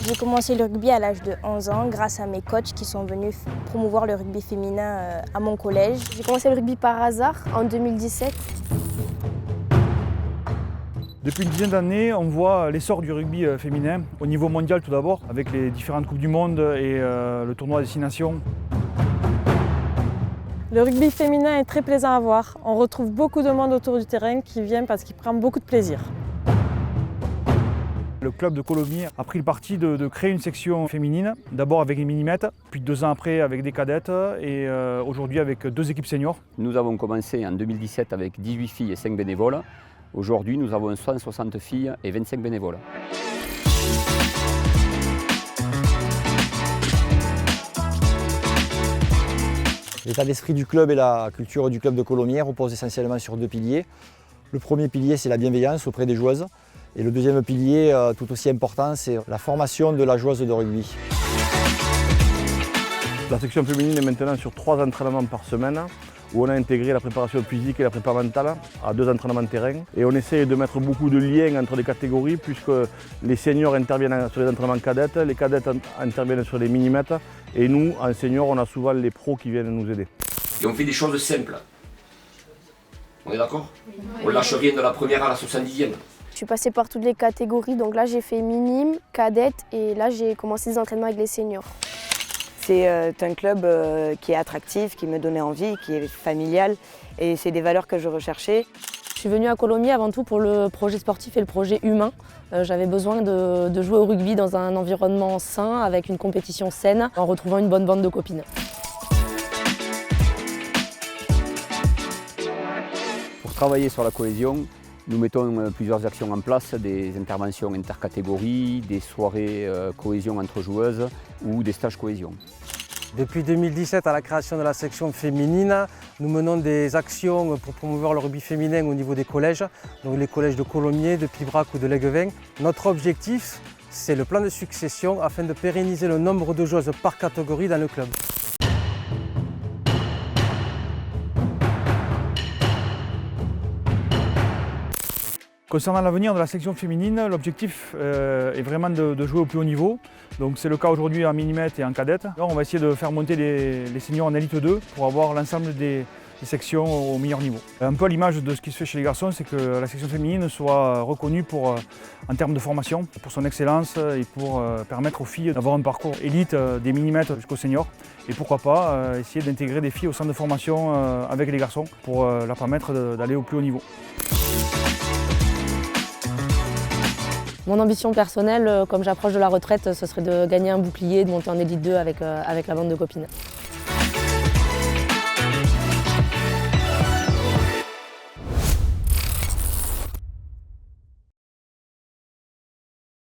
J'ai commencé le rugby à l'âge de 11 ans grâce à mes coachs qui sont venus promouvoir le rugby féminin à mon collège. J'ai commencé le rugby par hasard en 2017. Depuis une dizaine d'années, on voit l'essor du rugby féminin, au niveau mondial tout d'abord, avec les différentes Coupes du Monde et le tournoi Destination. Le rugby féminin est très plaisant à voir. On retrouve beaucoup de monde autour du terrain qui vient parce qu'il prend beaucoup de plaisir. Le club de Colomiers a pris le parti de créer une section féminine, d'abord avec les minimètres, puis 2 ans après avec des cadettes et aujourd'hui avec 2 équipes seniors. Nous avons commencé en 2017 avec 18 filles et 5 bénévoles. Aujourd'hui, nous avons 160 filles et 25 bénévoles. L'état d'esprit du club et la culture du club de Colomiers reposent essentiellement sur 2 piliers. Le premier pilier, c'est la bienveillance auprès des joueuses. Et le deuxième pilier, tout aussi important, c'est la formation de la joueuse de rugby. La section féminine est maintenant sur 3 entraînements par semaine, où on a intégré la préparation physique et la préparation mentale à 2 entraînements de terrain. Et on essaie de mettre beaucoup de liens entre les catégories, puisque les seniors interviennent sur les entraînements cadettes, les cadettes interviennent sur les minimètres, et nous, en seniors, on a souvent les pros qui viennent nous aider. Et on fait des choses simples. On est d'accord? On lâche rien de la première à la 70e. Je suis passée par toutes les catégories, donc là j'ai fait minime, cadette et là j'ai commencé des entraînements avec les seniors. C'est un club qui est attractif, qui me donnait envie, qui est familial et c'est des valeurs que je recherchais. Je suis venue à Colomiers avant tout pour le projet sportif et le projet humain. J'avais besoin de jouer au rugby dans un environnement sain, avec une compétition saine, en retrouvant une bonne bande de copines. Pour travailler sur la cohésion, nous mettons plusieurs actions en place, des interventions intercatégories, des soirées cohésion entre joueuses ou des stages cohésion. Depuis 2017, à la création de la section féminine, nous menons des actions pour promouvoir le rugby féminin au niveau des collèges, donc les collèges de Colomiers, de Pibrac ou de Léguevin. Notre objectif, c'est le plan de succession afin de pérenniser le nombre de joueuses par catégorie dans le club. Concernant l'avenir de la section féminine, l'objectif est vraiment de jouer au plus haut niveau. Donc c'est le cas aujourd'hui en minimètre et en cadette. Là, on va essayer de faire monter les seniors en élite 2 pour avoir l'ensemble des sections au meilleur niveau. Un peu à l'image de ce qui se fait chez les garçons, c'est que la section féminine soit reconnue en termes de formation, pour son excellence et pour permettre aux filles d'avoir un parcours élite des minimètres jusqu'aux seniors. Et pourquoi pas essayer d'intégrer des filles au centre de formation avec les garçons pour leur permettre d'aller au plus haut niveau. Mon ambition personnelle, comme j'approche de la retraite, ce serait de gagner un bouclier, de monter en élite 2 avec la bande de copines.